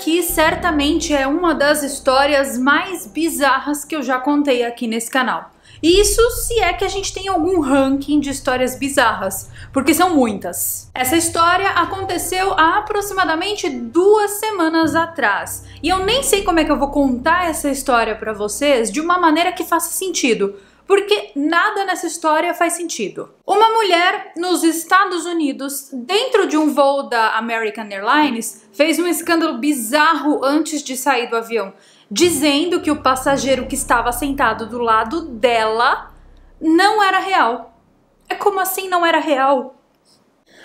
aqui certamente é uma das histórias mais bizarras que eu já contei aqui nesse canal. Isso se é que a gente tem algum ranking de histórias bizarras, porque são muitas. Essa história aconteceu há aproximadamente 2 semanas atrás. E eu nem sei como é que eu vou contar essa história pra vocês de uma maneira que faça sentido, porque nada nessa história faz sentido. Uma mulher nos Estados Unidos, dentro de um voo da American Airlines, fez um escândalo bizarro antes de sair do avião, dizendo que o passageiro que estava sentado do lado dela não era real. É como assim não era real?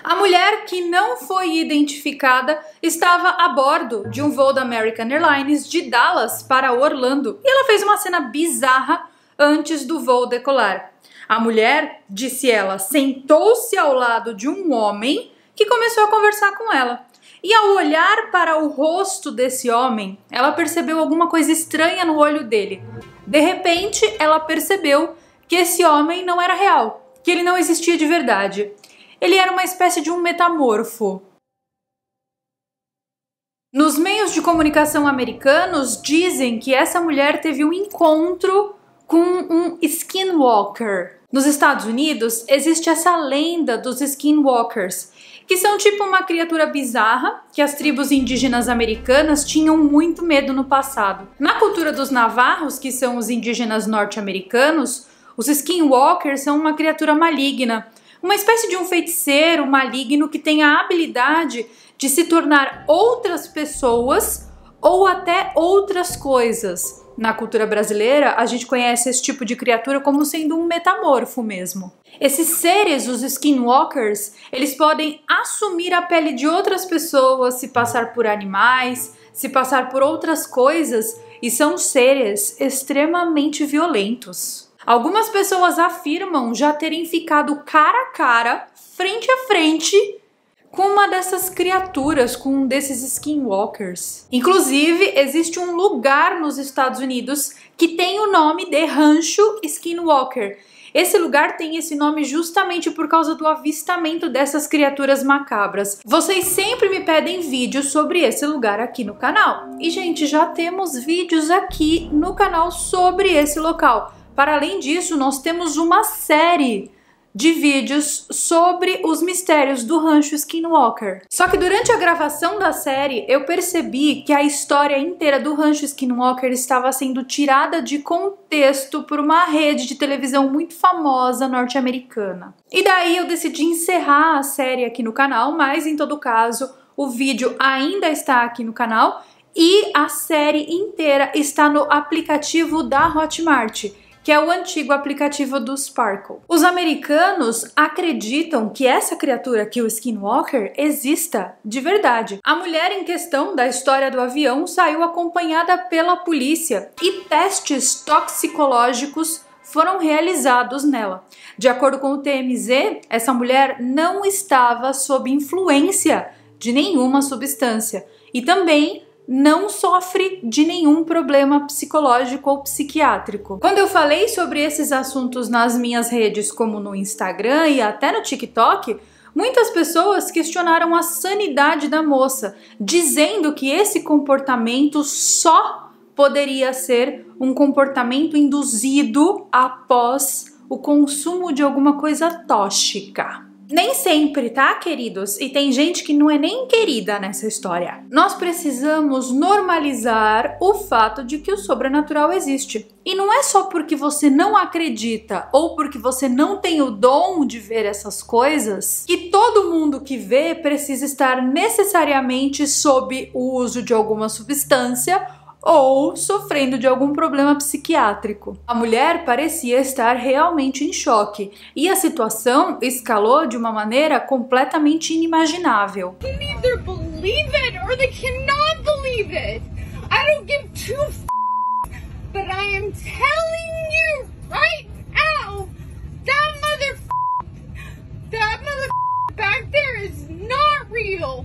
A mulher, que não foi identificada, estava a bordo de um voo da American Airlines de Dallas para Orlando e ela fez uma cena bizarra antes do voo decolar. A mulher, disse ela, sentou-se ao lado de um homem que começou a conversar com ela. E ao olhar para o rosto desse homem, ela percebeu alguma coisa estranha no olho dele. De repente, ela percebeu que esse homem não era real, que ele não existia de verdade. Ele era uma espécie de um metamorfo. Nos meios de comunicação americanos, dizem que essa mulher teve um encontro com um skinwalker. Nos Estados Unidos, existe essa lenda dos skinwalkers, que são tipo uma criatura bizarra que as tribos indígenas americanas tinham muito medo no passado. Na cultura dos navarros, que são os indígenas norte-americanos, os skinwalkers são uma criatura maligna, uma espécie de um feiticeiro maligno que tem a habilidade de se tornar outras pessoas ou até outras coisas. Na cultura brasileira, a gente conhece esse tipo de criatura como sendo um metamorfo mesmo. Esses seres, os skinwalkers, eles podem assumir a pele de outras pessoas, se passar por animais, se passar por outras coisas, e são seres extremamente violentos. Algumas pessoas afirmam já terem ficado cara a cara, frente a frente, com uma dessas criaturas, com um desses skinwalkers. Inclusive, existe um lugar nos Estados Unidos que tem o nome de Rancho Skinwalker. Esse lugar tem esse nome justamente por causa do avistamento dessas criaturas macabras. Vocês sempre me pedem vídeos sobre esse lugar aqui no canal. E, gente, já temos vídeos aqui no canal sobre esse local. Para além disso, nós temos uma série de vídeos sobre os mistérios do Rancho Skinwalker. Só que durante a gravação da série, eu percebi que a história inteira do Rancho Skinwalker estava sendo tirada de contexto por uma rede de televisão muito famosa norte-americana. E daí eu decidi encerrar a série aqui no canal, mas em todo caso, o vídeo ainda está aqui no canal e a série inteira está no aplicativo da Hotmart, que é o antigo aplicativo do Sparkle. Os americanos acreditam que essa criatura aqui, o Skinwalker, exista de verdade. A mulher em questão da história do avião saiu acompanhada pela polícia e testes toxicológicos foram realizados nela. De acordo com o TMZ, essa mulher não estava sob influência de nenhuma substância e também não sofre de nenhum problema psicológico ou psiquiátrico. Quando eu falei sobre esses assuntos nas minhas redes, como no Instagram e até no TikTok, muitas pessoas questionaram a sanidade da moça, dizendo que esse comportamento só poderia ser um comportamento induzido após o consumo de alguma coisa tóxica. Nem sempre, tá, queridos? E tem gente que não é nem querida nessa história. Nós precisamos normalizar o fato de que o sobrenatural existe. E não é só porque você não acredita ou porque você não tem o dom de ver essas coisas que todo mundo que vê precisa estar necessariamente sob o uso de alguma substância ou sofrendo de algum problema psiquiátrico. A mulher parecia estar realmente em choque e a situação escalou de uma maneira completamente inimaginável. They can either believe it or they cannot believe it. I don't give two f***s, but I am telling you right now, that mother back there is not real.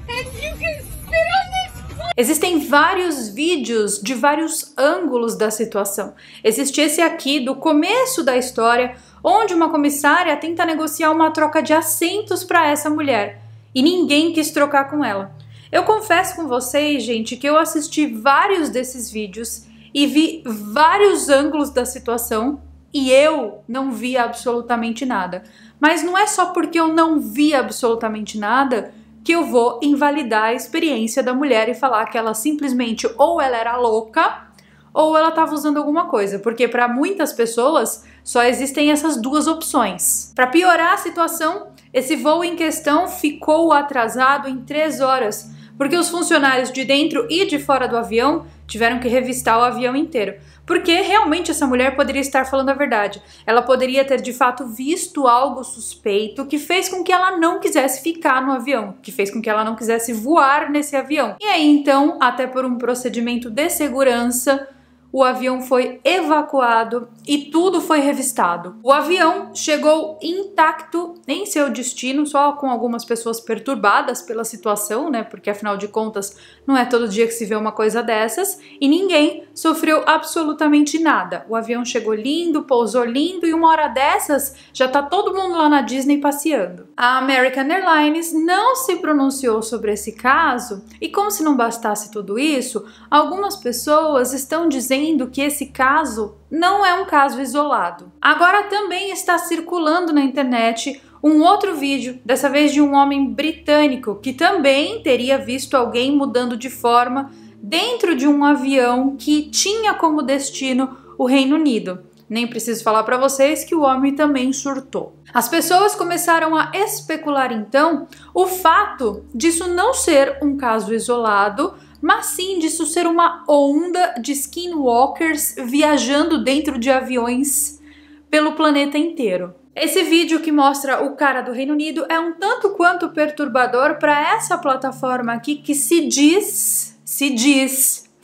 And you can spit on this. Existem vários vídeos de vários ângulos da situação. Existe esse aqui do começo da história, onde uma comissária tenta negociar uma troca de assentos para essa mulher e ninguém quis trocar com ela. Eu confesso com vocês, gente, que eu assisti vários desses vídeos e vi vários ângulos da situação e eu não vi absolutamente nada. Mas não é só porque eu não vi absolutamente nada que eu vou invalidar a experiência da mulher e falar que ela simplesmente ou ela era louca ou ela estava usando alguma coisa, porque para muitas pessoas só existem essas duas opções. Para piorar a situação, esse voo em questão ficou atrasado em 3 horas, porque os funcionários de dentro e de fora do avião tiveram que revistar o avião inteiro. Porque realmente essa mulher poderia estar falando a verdade. Ela poderia ter de fato visto algo suspeito que fez com que ela não quisesse ficar no avião, que fez com que ela não quisesse voar nesse avião. E aí então, até por um procedimento de segurança, o avião foi evacuado e tudo foi revistado. O avião chegou intacto em seu destino, só com algumas pessoas perturbadas pela situação, né? Porque afinal de contas, não é todo dia que se vê uma coisa dessas, e ninguém sofreu absolutamente nada. O avião chegou lindo, pousou lindo e uma hora dessas já tá todo mundo lá na Disney passeando. A American Airlines não se pronunciou sobre esse caso e, como se não bastasse tudo isso, algumas pessoas estão dizendo que esse caso não é um caso isolado. Agora também está circulando na internet um outro vídeo, dessa vez de um homem britânico que também teria visto alguém mudando de forma dentro de um avião que tinha como destino o Reino Unido. Nem preciso falar para vocês que o homem também surtou. As pessoas começaram a especular então o fato disso não ser um caso isolado, mas sim disso ser uma onda de skinwalkers viajando dentro de aviões pelo planeta inteiro. Esse vídeo que mostra o cara do Reino Unido é um tanto quanto perturbador para essa plataforma aqui que se diz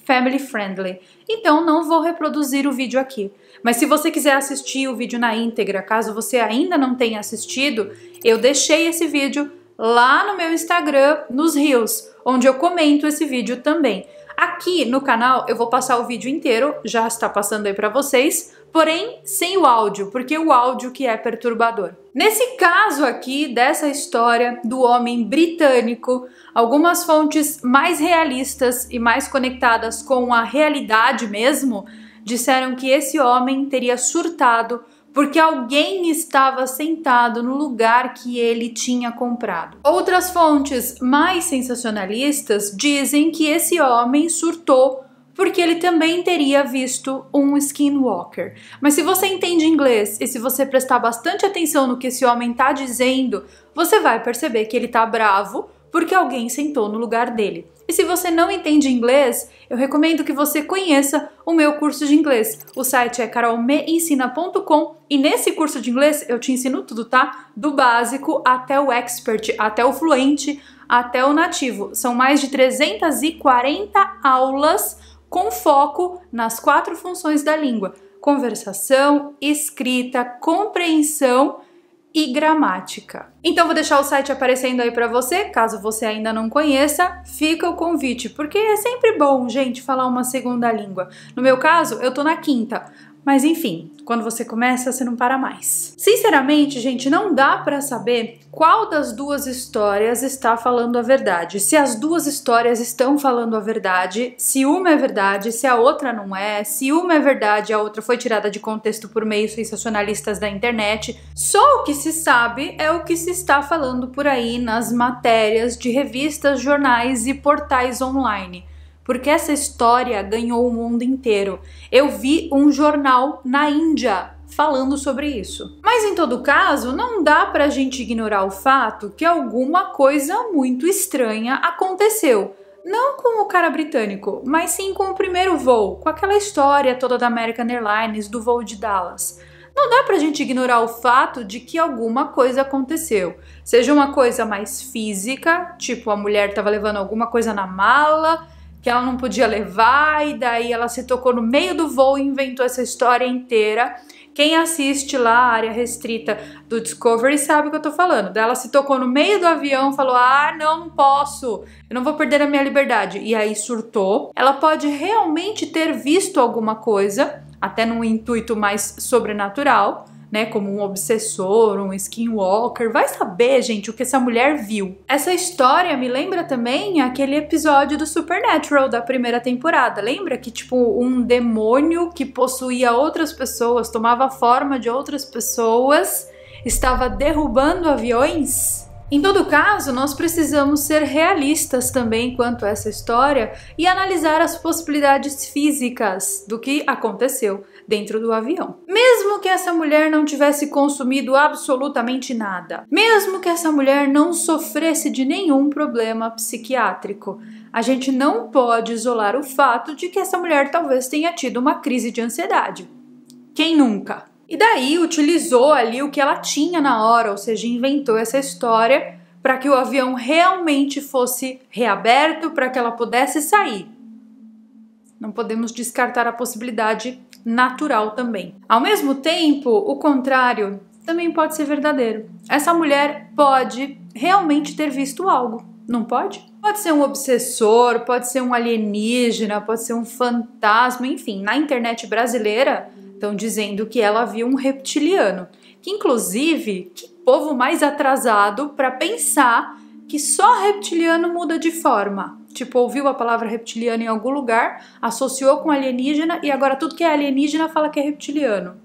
family friendly. Então não vou reproduzir o vídeo aqui. Mas se você quiser assistir o vídeo na íntegra, caso você ainda não tenha assistido, eu deixei esse vídeo lá no meu Instagram, nos Reels, onde eu comento esse vídeo também. Aqui no canal eu vou passar o vídeo inteiro, já está passando aí para vocês, porém sem o áudio, porque o áudio que é perturbador. Nesse caso aqui, dessa história do homem britânico, algumas fontes mais realistas e mais conectadas com a realidade mesmo, disseram que esse homem teria surtado porque alguém estava sentado no lugar que ele tinha comprado. Outras fontes mais sensacionalistas dizem que esse homem surtou porque ele também teria visto um skinwalker. Mas se você entende inglês e se você prestar bastante atenção no que esse homem está dizendo, você vai perceber que ele está bravo porque alguém sentou no lugar dele. E se você não entende inglês, eu recomendo que você conheça o meu curso de inglês. O site é carolmeensina.com e nesse curso de inglês eu te ensino tudo, tá? Do básico até o expert, até o fluente, até o nativo. São mais de 340 aulas com foco nas 4 funções da língua: conversação, escrita, compreensão e gramática. Então vou deixar o site aparecendo aí para você, caso você ainda não conheça, fica o convite, porque é sempre bom, gente, falar uma segunda língua. No meu caso, eu tô na 5ª, mas enfim, quando você começa, você não para mais. Sinceramente, gente, não dá para saber qual das duas histórias está falando a verdade. Se as duas histórias estão falando a verdade, se uma é verdade, se a outra não é, se uma é verdade e a outra foi tirada de contexto por meios sensacionalistas da internet. Só o que se sabe é o que se está falando por aí nas matérias de revistas, jornais e portais online. Porque essa história ganhou o mundo inteiro. Eu vi um jornal na Índia falando sobre isso. Mas em todo caso, não dá pra gente ignorar o fato que alguma coisa muito estranha aconteceu. Não com o cara britânico, mas sim com o primeiro voo, com aquela história toda da American Airlines, do voo de Dallas. Não dá pra gente ignorar o fato de que alguma coisa aconteceu. Seja uma coisa mais física, tipo a mulher tava levando alguma coisa na mala que ela não podia levar e daí ela se tocou no meio do voo e inventou essa história inteira. Quem assiste lá a área restrita do Discovery sabe o que eu tô falando. Daí ela se tocou no meio do avião, falou: ah, não posso, eu não vou perder a minha liberdade. E aí surtou. Ela pode realmente ter visto alguma coisa, até num intuito mais sobrenatural, né, como um obsessor, um skinwalker. Vai saber, gente, o que essa mulher viu. Essa história me lembra também aquele episódio do Supernatural da primeira temporada. Lembra que, tipo, um demônio que possuía outras pessoas, tomava forma de outras pessoas, estava derrubando aviões? Em todo caso, nós precisamos ser realistas também quanto a essa história e analisar as possibilidades físicas do que aconteceu dentro do avião. Mesmo que essa mulher não tivesse consumido absolutamente nada, mesmo que essa mulher não sofresse de nenhum problema psiquiátrico, a gente não pode isolar o fato de que essa mulher talvez tenha tido uma crise de ansiedade. Quem nunca? E daí utilizou ali o que ela tinha na hora, ou seja, inventou essa história para que o avião realmente fosse reaberto, para que ela pudesse sair. Não podemos descartar a possibilidade natural também. Ao mesmo tempo, o contrário também pode ser verdadeiro. Essa mulher pode realmente ter visto algo, não pode? Pode ser um obsessor, pode ser um alienígena, pode ser um fantasma, enfim. Na internet brasileira estão dizendo que ela viu um reptiliano. Que inclusive, que povo mais atrasado para pensar que só reptiliano muda de forma. Tipo, ouviu a palavra reptiliano em algum lugar, associou com alienígena e agora tudo que é alienígena fala que é reptiliano.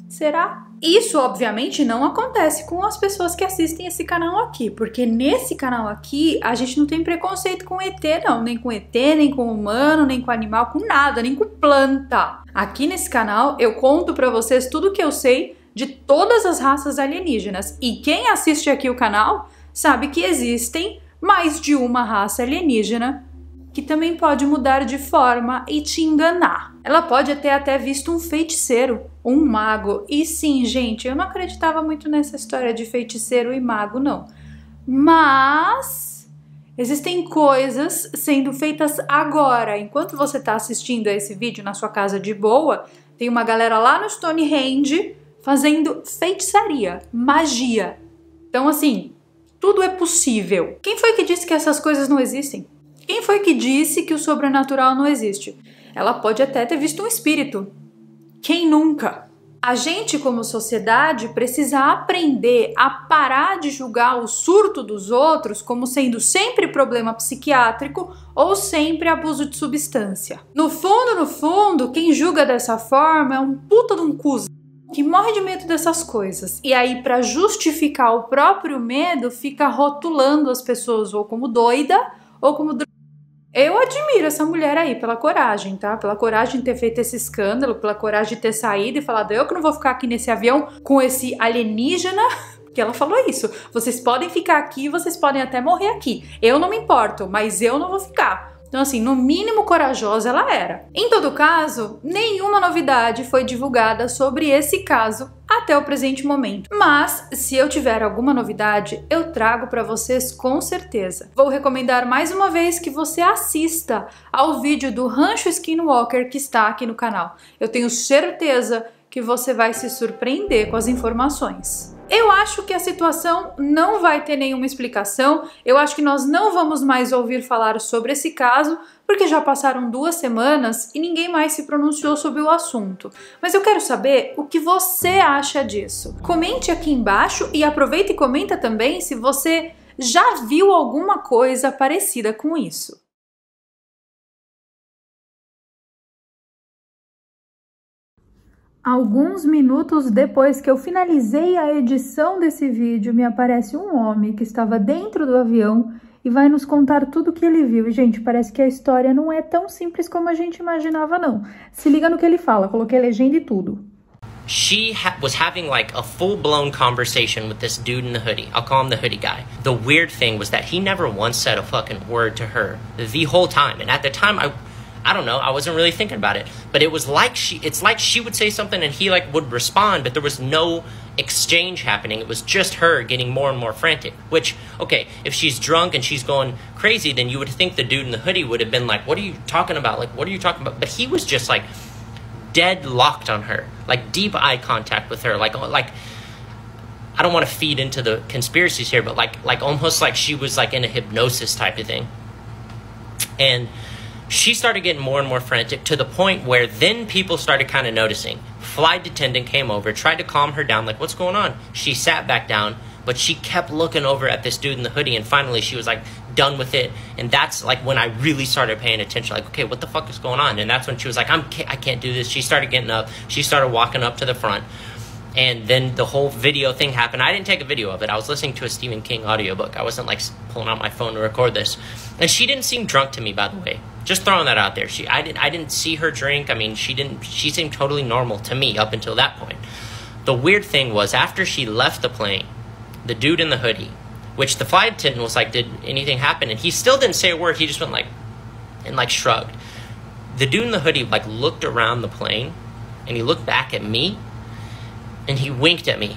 Será? Isso, obviamente, não acontece com as pessoas que assistem esse canal aqui, porque nesse canal aqui a gente não tem preconceito com ET, não. Nem com ET, nem com humano, nem com animal, com nada, nem com planta. Aqui nesse canal eu conto pra vocês tudo que eu sei de todas as raças alienígenas. E quem assiste aqui o canal sabe que existem mais de uma raça alienígena que também pode mudar de forma e te enganar. Ela pode ter até visto um feiticeiro, um mago. E sim, gente, eu não acreditava muito nessa história de feiticeiro e mago, não. Mas existem coisas sendo feitas agora. Enquanto você está assistindo a esse vídeo na sua casa de boa, tem uma galera lá no Stonehenge fazendo feitiçaria, magia. Então, assim, tudo é possível. Quem foi que disse que essas coisas não existem? Quem foi que disse que o sobrenatural não existe? Ela pode até ter visto um espírito. Quem nunca? A gente, como sociedade, precisa aprender a parar de julgar o surto dos outros como sendo sempre problema psiquiátrico ou sempre abuso de substância. No fundo, quem julga dessa forma é um puta de um cuzão que morre de medo dessas coisas. E aí, para justificar o próprio medo, fica rotulando as pessoas ou como doida ou como drogada. Eu admiro essa mulher aí pela coragem, tá? Pela coragem de ter feito esse escândalo, pela coragem de ter saído e falado, eu que não vou ficar aqui nesse avião com esse alienígena, porque ela falou isso. Vocês podem ficar aqui, vocês podem até morrer aqui. Eu não me importo, mas eu não vou ficar. Então, assim, no mínimo corajosa ela era. Em todo caso, nenhuma novidade foi divulgada sobre esse caso até o presente momento. Mas, se eu tiver alguma novidade, eu trago para vocês com certeza. Vou recomendar mais uma vez que você assista ao vídeo do Rancho Skinwalker que está aqui no canal. Eu tenho certeza que você vai se surpreender com as informações. Eu acho que a situação não vai ter nenhuma explicação, eu acho que nós não vamos mais ouvir falar sobre esse caso, porque já passaram 2 semanas e ninguém mais se pronunciou sobre o assunto. Mas eu quero saber o que você acha disso. Comente aqui embaixo e aproveita e comenta também se você já viu alguma coisa parecida com isso. Alguns minutos depois que eu finalizei a edição desse vídeo, me aparece um homem que estava dentro do avião e vai nos contar tudo o que ele viu. E, gente, parece que a história não é tão simples como a gente imaginava, não. Se liga no que ele fala, coloquei legenda e tudo. She was having like a full-blown conversation with this dude in the hoodie. I'll call him the hoodie guy. The weird thing was that he never once said a fucking word to her the whole time. And at the time, I don't know, I wasn't really thinking about it, but it was like it's like she would say something and he like would respond, but there was no exchange happening. It was just her getting more and more frantic, which, okay, if she's drunk and she's going crazy, then you would think the dude in the hoodie would have been like, what are you talking about? Like, what are you talking about? But he was just like dead locked on her, like deep eye contact with her, like I don't want to feed into the conspiracies here, but like almost like she was like in a hypnosis type of thing. And she started getting more and more frantic to the point where then people started kind of noticing. flight attendant came over, tried to calm her down, like, what's going on? She sat back down, but she kept looking over at this dude in the hoodie, and finally she was like done with it. And that's like when I really started paying attention, like, okay, what the fuck is going on? And that's when she was like, I can't do this. She started getting up, she started walking up to the front, and then the whole video thing happened. I didn't take a video of it. I was listening to a Stephen King audiobook. I wasn't like pulling out my phone to record this. And she didn't seem drunk to me, by the way. Just throwing that out there. I didn't see her drink. I mean, she seemed totally normal to me up until that point. The weird thing was, after she left the plane, the dude in the hoodie, which the flight attendant was like, did anything happen? And he still didn't say a word. He just went like, and like shrugged. The dude in the hoodie like looked around the plane, and he looked back at me, and he winked at me.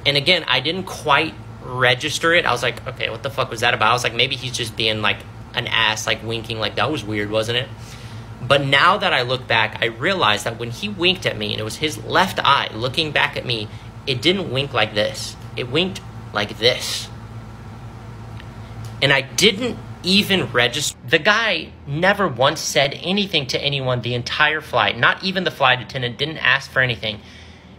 And again, I didn't quite register it. I was like, okay, what the fuck was that about? I was like, maybe he's just being like an ass, like winking, like that was weird, wasn't it? But now that I look back, I realized that when he winked at me, and it was his left eye looking back at me, it didn't wink like this. It winked like this. And I didn't even register. The guy never once said anything to anyone the entire flight. Not even the flight attendant, didn't ask for anything.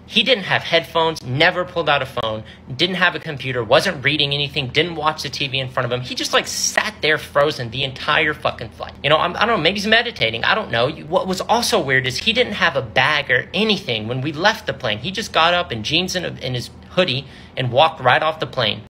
He didn't have headphones, never pulled out a phone, didn't have a computer, wasn't reading anything, didn't watch the TV in front of him. He just like sat there frozen the entire fucking flight. You know, I don't know, maybe he's meditating. I don't know. What was also weird is he didn't have a bag or anything when we left the plane. He just got up in jeans and in his hoodie and walked right off the plane.